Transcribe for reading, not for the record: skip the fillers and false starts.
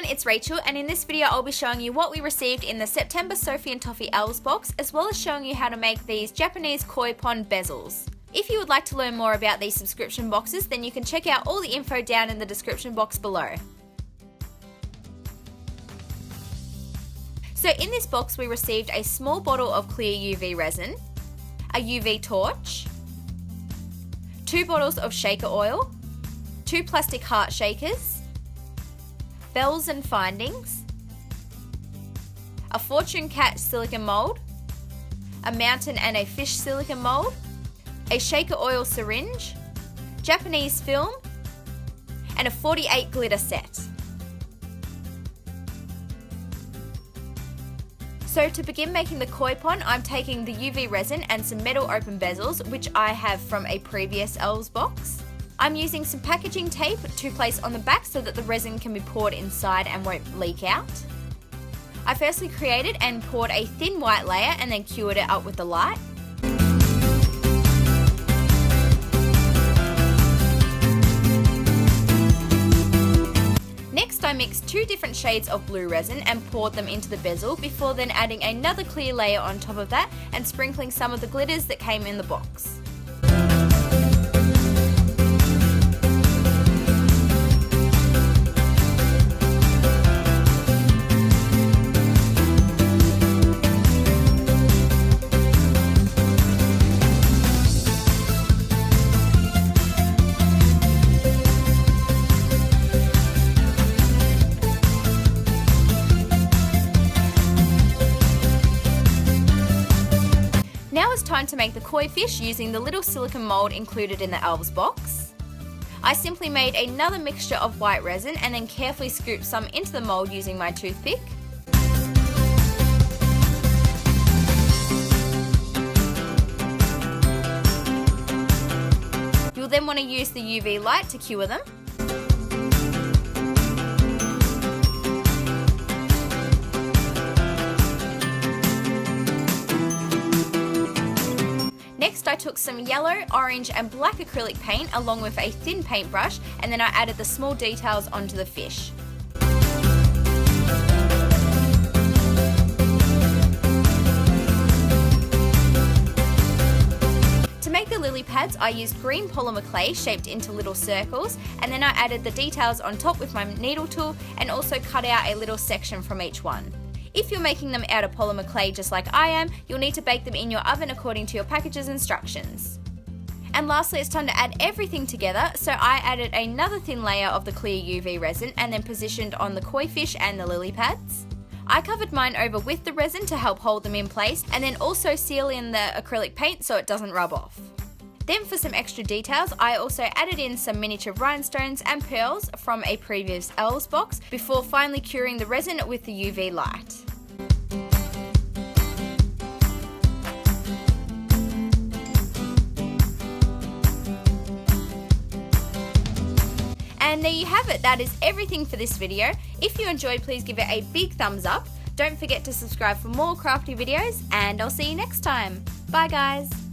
it's Rachel, and in this video I'll be showing you what we received in the September Sophie and Toffee Elves box, as well as showing you how to make these Japanese koi pond bezels. If you would like to learn more about these subscription boxes, then you can check out all the info down in the description box below. So in this box we received a small bottle of clear UV resin, a UV torch, 2 bottles of shaker oil, 2 plastic heart shakers, bells and findings, a fortune cat silicone mould, a mountain and a fish silicone mould, a shaker oil syringe, Japanese film, and a 48 glitter set. So to begin making the koi pond, I'm taking the UV resin and some metal open bezels, which I have from a previous Elves box. I'm using some packaging tape to place on the back so that the resin can be poured inside and won't leak out. I firstly created and poured a thin white layer and then cured it up with the light. Next I mixed 2 different shades of blue resin and poured them into the bezel before then adding another clear layer on top of that and sprinkling some of the glitters that came in the box. Now it's time to make the koi fish using the little silicone mould included in the Elves box. I simply made another mixture of white resin and then carefully scooped some into the mould using my toothpick. You'll then want to use the UV light to cure them. Next I took some yellow, orange and black acrylic paint along with a thin paintbrush, and then I added the small details onto the fish. To make the lily pads I used green polymer clay shaped into little circles, and then I added the details on top with my needle tool and also cut out a little section from each one. If you're making them out of polymer clay just like I am, you'll need to bake them in your oven according to your package's instructions. And lastly, it's time to add everything together, so I added another thin layer of the clear UV resin and then positioned on the koi fish and the lily pads. I covered mine over with the resin to help hold them in place and then also seal in the acrylic paint so it doesn't rub off. Then for some extra details, I also added in some miniature rhinestones and pearls from a previous Elves box before finally curing the resin with the UV light. And there you have it, that is everything for this video. If you enjoyed, please give it a big thumbs up. Don't forget to subscribe for more crafty videos, and I'll see you next time. Bye guys!